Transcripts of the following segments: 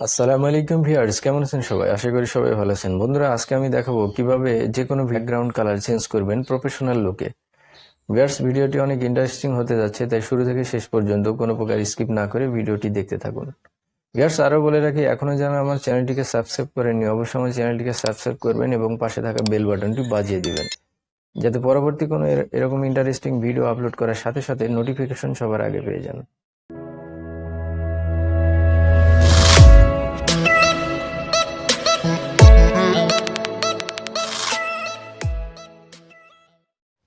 আসসালামু আলাইকুম ভিউয়ার্স, কেমন আছেন সবাই? আশা করি সবাই ভালো আছেন। বন্ধুরা, আজকে আমি দেখাবো কিভাবে যে কোনো ব্যাকগ্রাউন্ড কালার চেঞ্জ করবেন প্রফেশনাল লুকে। ভিউয়ার্স, ভিডিওটি অনেক ইন্টারেস্টিং হতে যাচ্ছে, তাই শুরু থেকে শেষ পর্যন্ত কোনো প্রকার স্কিপ না করে ভিডিওটি দেখতে থাকুন। ভিউয়ার্স, আরও বলে রাখি, এখনও যারা আমার চ্যানেলটিকে সাবস্ক্রাইব করেননি অবশ্যই আমার চ্যানেলটিকে সাবস্ক্রাইব করবেন এবং পাশে থাকা বেল বাটনটি বাজিয়ে দিবেন, যাতে পরবর্তী কোনো এরকম ইন্টারেস্টিং ভিডিও আপলোড করার সাথে সাথে নোটিফিকেশন সবার আগে পেয়ে যান।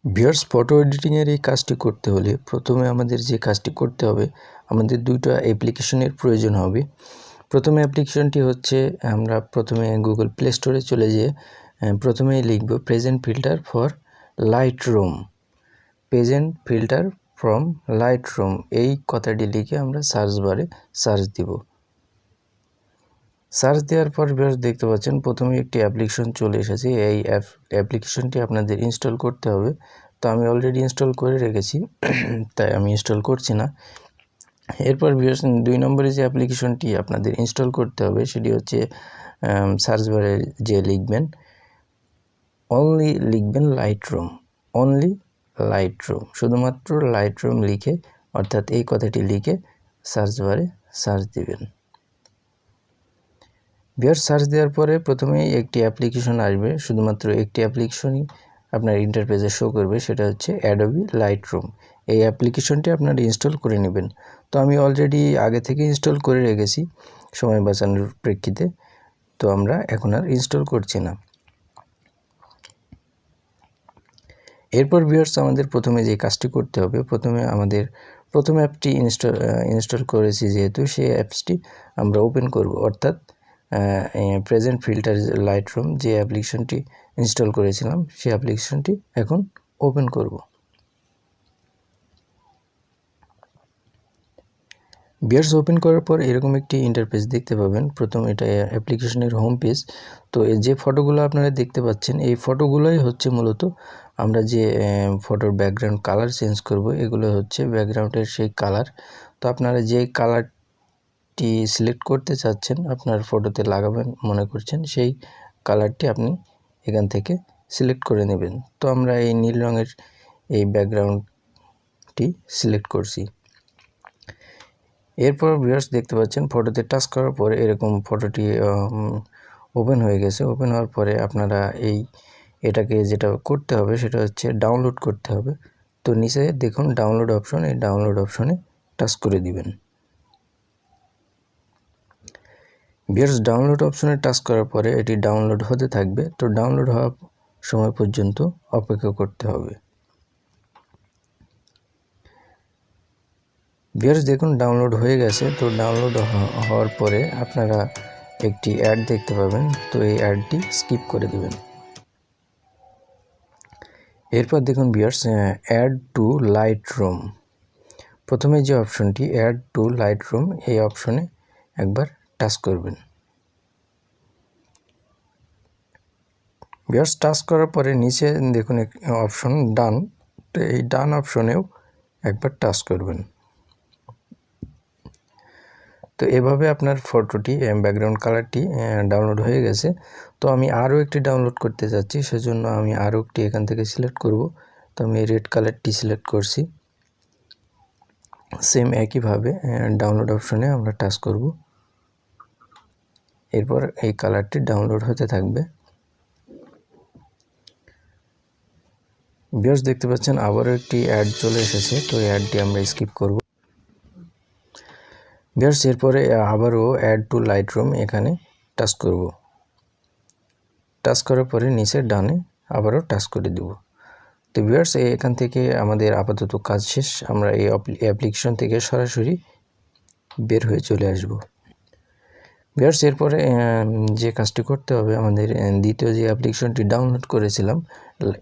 ভিউয়ার্স, ফটো এডিটিংয়ের এই কাজটি করতে হলে প্রথমে আমাদের যে কাজটি করতে হবে, আমাদের দুইটা অ্যাপ্লিকেশনের প্রয়োজন হবে। প্রথমে অ্যাপ্লিকেশনটি হচ্ছে, আমরা প্রথমে গুগল প্লে স্টোরে চলে যেয়ে প্রথমেই লিখব present filter for Lightroom. Present filter from Lightroom, এই কথাটি লিখে আমরা সার্চ বারে সার্চ দিব। সার্চ দেওয়ার পর ভিউয়ার্স দেখতে পাচ্ছেন প্রথমে একটি অ্যাপ্লিকেশন চলে এসেছে। এই অ্যাপ্লিকেশনটি আপনাদের ইনস্টল করতে হবে। তো আমি অলরেডি ইনস্টল করে রেখেছি, তাই আমি ইনস্টল করছি না। এরপর ভিউয়ার্স, 2 নম্বরে যে অ্যাপ্লিকেশনটি আপনাদের ইনস্টল করতে হবে সেটি হচ্ছে, সার্চ বারে যে লিখবেন লিখবেন লাইটরুম, অনলি লাইটরুম, শুধুমাত্র লাইটরুম লিখে, অর্থাৎ এই কথাটি লিখে সার্চ বারে সার্চ দিবেন। ভিউয়ার্স, সার্চ দেওয়ার পরে প্রথমেই একটি অ্যাপ্লিকেশন আসবে, শুধুমাত্র একটি অ্যাপ্লিকেশনই আপনার ইন্টারফেসে শো করবে, সেটা হচ্ছে অ্যাডোবি লাইটরুম। এই অ্যাপ্লিকেশনটি আপনারা ইনস্টল করে নেবেন। তো আমি অলরেডি আগে থেকে ইনস্টল করে রেখেছি সময় বাঁচানোর প্রেক্ষিতে, তো আমরা এখন আর ইনস্টল করছি না। এরপর ভিউয়ার্স, আমাদের প্রথমে যে কাজটি করতে হবে, প্রথম অ্যাপটি ইনস্টল করেছি যেহেতু, সেই অ্যাপসটি আমরা ওপেন করব, অর্থাৎ প্রেজেন্ট ফিল্টার লাইটরুম যে অ্যাপ্লিকেশনটি ইনস্টল করেছিলাম সেই অ্যাপ্লিকেশনটি এখন ওপেন করব। ভিউয়ার্স, ওপেন করার পর এরকম একটি ইন্টারফেস দেখতে পাবেন। প্রথম এটা অ্যাপ্লিকেশনের হোম পেজ। তো যে ফটোগুলো আপনারা দেখতে পাচ্ছেন, এই ফটোগুলোই হচ্ছে মূলত আমরা যে ফটোর ব্যাকগ্রাউন্ড কালার চেঞ্জ করব, এগুলো হচ্ছে ব্যাকগ্রাউন্ডের সেই কালার। তো আপনারা যে কালারটি সিলেক্ট করতে চাচ্ছেন, আপনার ফটোতে লাগাবেন মনে করছেন, সেই কালারটি আপনি এখান থেকে সিলেক্ট করে নেবেন। তো আমরা এই নীল রঙের এই ব্যাকগ্রাউন্ডটি সিলেক্ট করছি। এরপর ভিউয়ার্স দেখতে পাচ্ছেন ফটোতে টাচ করার পরে এরকম ফটোটি ওপেন হয়ে গেছে। ওপেন হওয়ার পরে আপনারা এটাকে যেটা করতে হবে সেটা হচ্ছে ডাউনলোড করতে হবে। তো নিচে দেখুন ডাউনলোড অপশন, এই ডাউনলোড অপশনে টাচ করে দিবেন। ভিউয়ার্স, ডাউনলোড অপশনে টাচ করার পরে এটি ডাউনলোড হতে থাকবে। তো ডাউনলোড হওয়ার সময় পর্যন্ত অপেক্ষা করতে হবে। ভিউয়ার্স, দেখুন ডাউনলোড হয়ে গেছে। তো ডাউনলোড হওয়ার পরে আপনারা একটি অ্যাড দেখতে পাবেন, তো এই অ্যাডটি স্কিপ করে দেবেন। এরপর দেখুন ভিউয়ার্স, অ্যাড টু লাইটরুম, প্রথমে যে অপশনটি অ্যাড টু লাইটরুম, এই অপশনে একবার টাচ করবেন। ভিউয়ার্স, টাচ করার পরে নিচে দেখুন অপশন ডান, তো এই ডান অপশনেও একবার টাচ করবেন। তো এভাবে আপনার ফটোটি ব্যাকগ্রাউন্ড কালারটি ডাউনলোড হয়ে গেছে। তো আমি আরও একটি ডাউনলোড করতে যাচ্ছি, সেজন্য আমি আরও একটি এখান থেকে সিলেক্ট করব। তো আমি রেড কালারটি সিলেক্ট করছি। সেম একইভাবে ডাউনলোড অপশনে আমরা টাচ করব। এরপর এই কালারটি ডাউনলোড হতে থাকবে। ভিউয়ার্স, দেখতে পাচ্ছেন আবারও একটি অ্যাড চলে এসেছে, তো এই অ্যাডটি আমরা স্কিপ করব। ভিউয়ার্স, এরপরে আবারও অ্যাড টু লাইটরুম, এখানে টাচ করব। টাচ করার পরে নিচে ডানে আবারও টাচ করে দেব। তো ভিউয়ার্স, এখান থেকে আমাদের আপাতত কাজ শেষ। আমরা এই অ্যাপ্লিকেশন থেকে সরাসরি বের হয়ে চলে আসব। ভিউয়ার্স, এরপরে যে কাজটি করতে হবে, আমাদের দ্বিতীয় যে অ্যাপ্লিকেশনটি ডাউনলোড করেছিলাম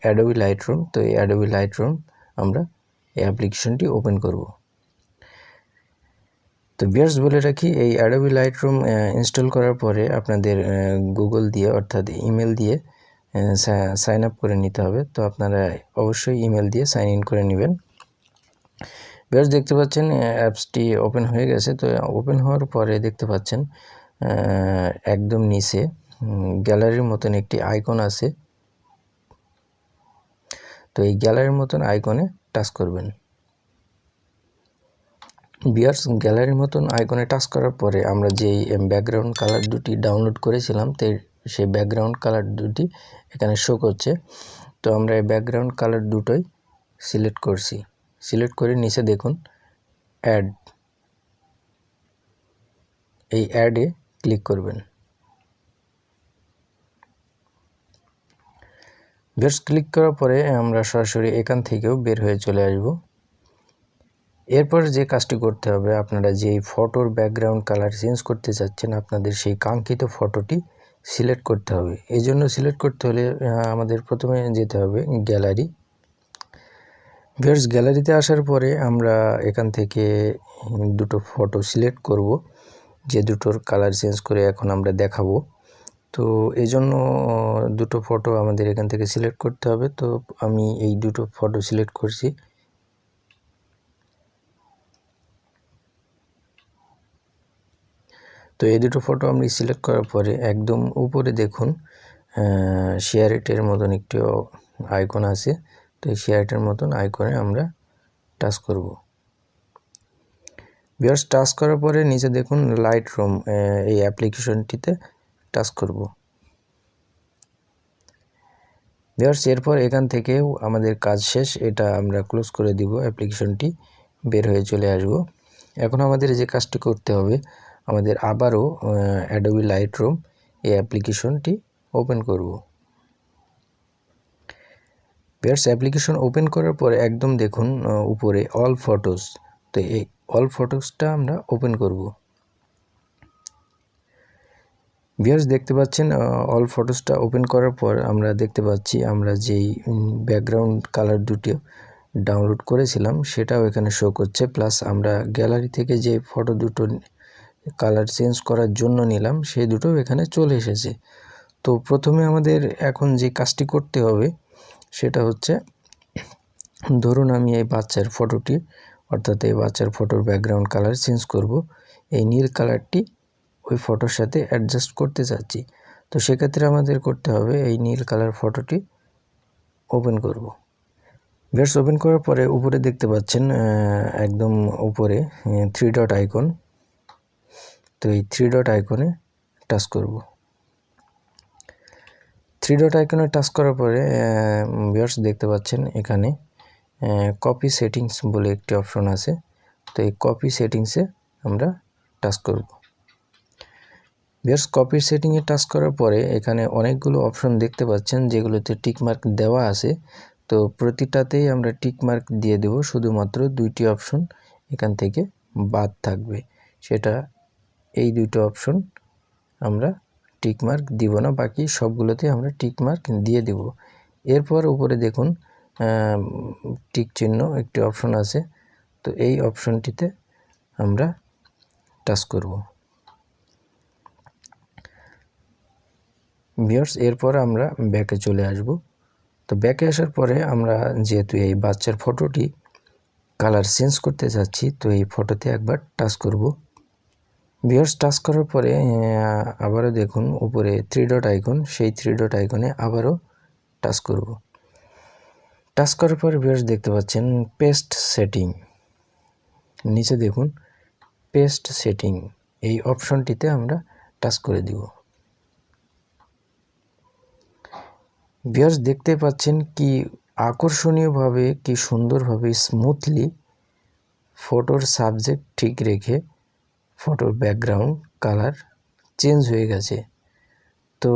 অ্যাডোবি লাইটরুম, তো এই অ্যাডোবি লাইটরুম আমরা এই অ্যাপ্লিকেশনটি ওপেন করব। তো ভিউয়ার্স, বলে রাখি, এই অ্যাডোবি লাইটরুম ইনস্টল করার পরে আপনাদের গুগল দিয়ে, অর্থাৎ ইমেল দিয়ে সাইন আপ করে নিতে হবে। তো আপনারা অবশ্যই ইমেল দিয়ে সাইন ইন করে নেবেন। ভিউয়ার্স, দেখতে পাচ্ছেন অ্যাপসটি ওপেন হয়ে গেছে। তো ওপেন হওয়ার পরে দেখতে পাচ্ছেন একদম নিচে গ্যালারির মতন একটি আইকন আছে। তো এই গ্যালারির মতন আইকনে টাচ করবেন। ভিউয়ার্স, গ্যালারির মতন আইকনে টাচ করার পরে আমরা যেই ব্যাকগ্রাউন্ড কালার দুটি ডাউনলোড করেছিলাম সেই ব্যাকগ্রাউন্ড কালার দুটি এখানে শো করছে। তো আমরা এই ব্যাকগ্রাউন্ড কালার দুটোই সিলেক্ট করছি। সিলেক্ট করে নিচে দেখুন অ্যাড, এই অ্যাডে ক্লিক করবেন। ভিউয়ার্স, ক্লিক করার পরে আমরা সরাসরি এখান থেকেও বের হয়ে চলে আসব। এরপর যে কাজটি করতে হবে, আপনারা যেই ফটোর ব্যাকগ্রাউন্ড কালার চেঞ্জ করতে চাচ্ছেন, আপনাদের সেই কাঙ্ক্ষিত ফটোটি সিলেক্ট করতে হবে। এই জন্য সিলেক্ট করতে হলে আমাদের প্রথমে যেতে হবে গ্যালারি। ভিউয়ার্স, গ্যালারিতে আসার পরে আমরা এখান থেকে দুটো ফটো সিলেক্ট করব, যে দুটোর কালার চেঞ্জ করে এখন আমরা দেখাবো। তো এই জন্য দুটো ফটো আমাদের এখান থেকে সিলেক্ট করতে হবে। তো আমি এই দুটো ফটো সিলেক্ট করছি। তো এই দুটো ফটো আমি সিলেক্ট করার পরে একদম উপরে দেখুন শেয়ার ইটের মতন একটি আইকন আছে। তো এই শেয়ার ইটের মতন আইকনে আমরা টাচ করব। ভিউয়ার্স, টাচ করার পরে নিচে দেখুন লাইটরুম, এই অ্যাপ্লিকেশনটিতে টাচ করব। ভিউয়ার্স, এরপর এখান থেকেও আমাদের কাজ শেষ, এটা আমরা ক্লোজ করে দিব। অ্যাপ্লিকেশনটি বের হয়ে চলে আসব। এখন আমাদের যে কাজটি করতে হবে, আমাদের আবারও অ্যাডোবি লাইটরুম এই অ্যাপ্লিকেশনটি ওপেন করব। ভিউয়ার্স, অ্যাপ্লিকেশন ওপেন করার পরে একদম দেখুন উপরে অল ফটোস, তো এই অল ফটোসটা আমরা ওপেন করব। ভিউয়ার্স, দেখতে পাচ্ছেন অল ফটোসটা ওপেন করার পর আমরা দেখতে পাচ্ছি আমরা যেই ব্যাকগ্রাউন্ড কালার দুটো ডাউনলোড করেছিলাম সেটাও এখানে শো করছে, প্লাস আমরা গ্যালারি থেকে যে ফটো দুটো কালার চেঞ্জ করার জন্য নিলাম সেই দুটো এখানে চলে এসেছে। তো প্রথমে আমাদের এখন যে কাজটি করতে হবে সেটা হচ্ছে, ধরুন আমি এই বাচ্চার ফটোটি, অর্থাৎ এই বাচ্চার ফটোর ব্যাকগ্রাউন্ড কালার চেঞ্জ করব, এই নীল কালারটি ওই ফটোর সাথে অ্যাডজাস্ট করতে চাচ্ছি। তো সেক্ষেত্রে আমাদের করতে হবে এই নীল কালার ফটোটি ওপেন করব। ভিউয়ার্স, ওপেন করার পরে উপরে দেখতে পাচ্ছেন একদম উপরে 3 ডট আইকন। তো এই 3 ডট আইকনে টাচ করব। 3 ডট আইকনে টাচ করার পরে ভিউয়ার্স দেখতে পাচ্ছেন এখানে কপি সেটিংস বলে একটি অপশন আছে। তো এই কপি সেটিংসে আমরা টাচ করব। ভিউয়ার্স, কপি সেটিংয়ে টাচ করার পরে এখানে অনেকগুলো অপশন দেখতে পাচ্ছেন যেগুলোতে টিকমার্ক দেওয়া আছে। তো প্রতিটাতেই আমরা টিকমার্ক দিয়ে দেব, শুধুমাত্র দুইটি অপশন এখান থেকে বাদ থাকবে, সেটা এই দুটো অপশন আমরা টিকমার্ক দিব না, বাকি সবগুলোতে আমরা টিকমার্ক দিয়ে দেব। এরপর উপরে দেখুন টিক চিহ্ন একটি অপশন আছে। তো এই অপশনটিতে আমরা টাচ করব। ভিউয়ার্স, এরপর আমরা ব্যাকে চলে আসব। তো ব্যাকে আসার পরে আমরা যেহেতু এই বাচ্চার ফটোটি কালার চেঞ্জ করতে চাচ্ছি, তো এই ফটোতে একবার টাচ করব। ভিউয়ার্স, টাচ করার পরে আবারও দেখুন উপরে 3 ডট আইকন, সেই 3 ডট আইকনে আবারও টাচ করব। টাচ করার পর ভিউয়ার্স দেখতে পাচ্ছেন পেস্ট সেটিং, নিচে দেখুন পেস্ট সেটিং, এই অপশনটিতে আমরা টাচ করে দিব। ভিউয়ার্স, দেখতে পাচ্ছেন কি আকর্ষণীয়ভাবে, কি সুন্দরভাবে স্মুথলি ফটোর সাবজেক্ট ঠিক রেখে ফটোর ব্যাকগ্রাউন্ড কালার চেঞ্জ হয়ে গেছে। তো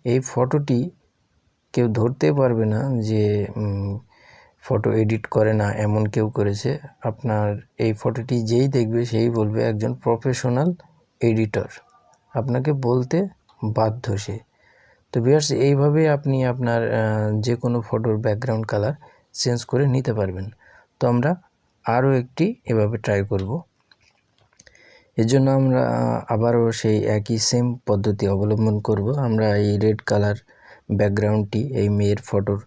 এই ফটোটি কেউ ধরতে পারবে না যে ফটো এডিট করে না এমন কেউ করেছে। আপনার এই ফটোটি যেই দেখবে সেই বলবে একজন প্রফেশনাল এডিটর, আপনাকে বলতে বাধ্য সে। তো ভিউয়ার্স, এইভাবে আপনি আপনার যে কোনো ফটোর ব্যাকগ্রাউন্ড কালার চেঞ্জ করে নিতে পারবেন। তো আমরা আরও একটি এভাবে ট্রাই করব। এর জন্য আমরা আবারও সেই একই সেম পদ্ধতি অবলম্বন করব। আমরা এই রেড কালার ব্যাকগ্রাউন্ডটি এই মেয়ের ফটোর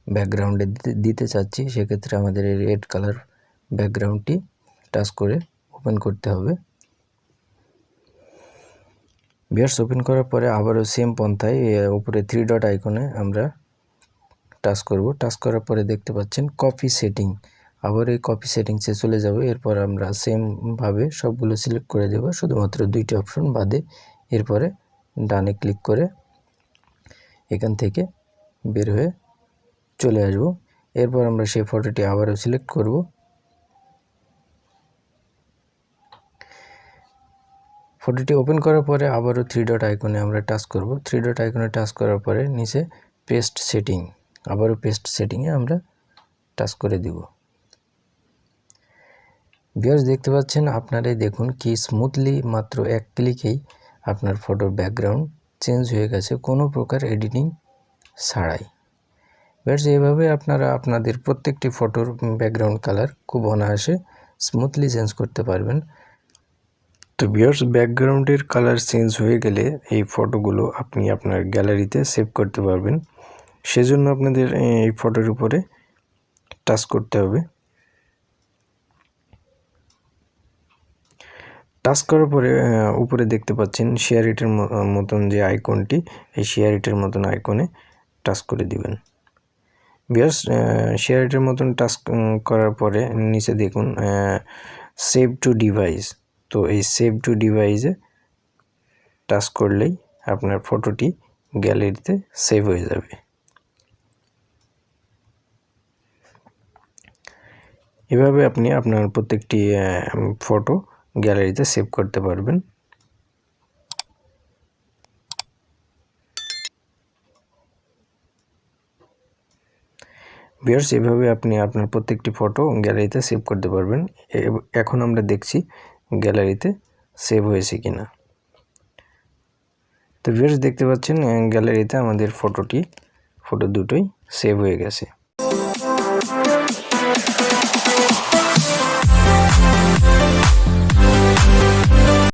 ব্যাকগ্রাউন্ডে দিতে চাচ্ছি, সেক্ষেত্রে আমাদের এই রেড কালার ব্যাকগ্রাউন্ডটি টাচ করে ওপেন করতে হবে। ভিউয়ার্স ওপেন করার পরে আবারও সেম পন্থায় উপরে 3 ডট আইকনে আমরা টাচ করব। টাচ করার পরে দেখতে পাচ্ছেন কপি সেটিং, আবার এই কপি সেটিংসে চলে যাব। এরপর আমরা সেম ভাবে সবগুলো সিলেক্ট করে দেব, শুধুমাত্র 2টি অপশন বাদে। এরপরে ডানে ক্লিক করে এখান থেকে বের হয়ে চলে আসব। এরপর আমরা সেই ফটোটি আবারও সিলেক্ট করব। ফটোটি ওপেন করার পরে আবারও 3 ডট আইকনে আমরা টাচ করব। 3 ডট আইকনে টাচ করার পরে নিচে পেস্ট সেটিং, আবারও পেস্ট সেটিংয়ে আমরা টাচ করে দিব। ভিউয়ার্স দেখতে পাচ্ছেন, আপনারাই দেখুন কি স্মুথলি মাত্র এক ক্লিকেই আপনার ফটোর ব্যাকগ্রাউন্ড চেঞ্জ হয়ে গেছে, কোনো প্রকার এডিটিং ছাড়াই। ভিউয়ার্স এইভাবে আপনারা আপনাদের প্রত্যেকটি ফটোর ব্যাকগ্রাউন্ড কালার খুব অনায়াসে স্মুথলি চেঞ্জ করতে পারবেন। তো ভিউয়ার্স ব্যাকগ্রাউন্ডের কালার চেঞ্জ হয়ে গেলে এই ফটোগুলো আপনি আপনার গ্যালারিতে সেভ করতে পারবেন। সেজন্য আপনাদের এই ফটোর উপরে টাচ করতে হবে। টাচ করার পরে উপরে দেখতে পাচ্ছেন শেয়ার ইটের মতন যে আইকনটি, এই শেয়ার ইটের মতন আইকনে টাচ করে দিবেন। ভিউয়ার্স শেয়ার ইটের মতন টাচ করার পরে নিচে দেখুন সেভ টু ডিভাইস। তো এই সেভ টু ডিভাইসে টাচ করলেই আপনার ফটোটি গ্যালারিতে সেভ হয়ে যাবে। এভাবে আপনি আপনার প্রত্যেকটি ফটো গ্যালারিতে সেভ করতে পারবেন। ভিউয়ার্স এভাবে আপনি আপনার প্রত্যেকটি ফটো গ্যালারিতে সেভ করতে পারবেন। এখন আমরা দেখছি গ্যালারিতে সেভ হয়েছে কিনা। তো ভিউয়ার্স দেখতে পাচ্ছেন গ্যালারিতে আমাদের ফটো দুটোই সেভ হয়ে গেছে।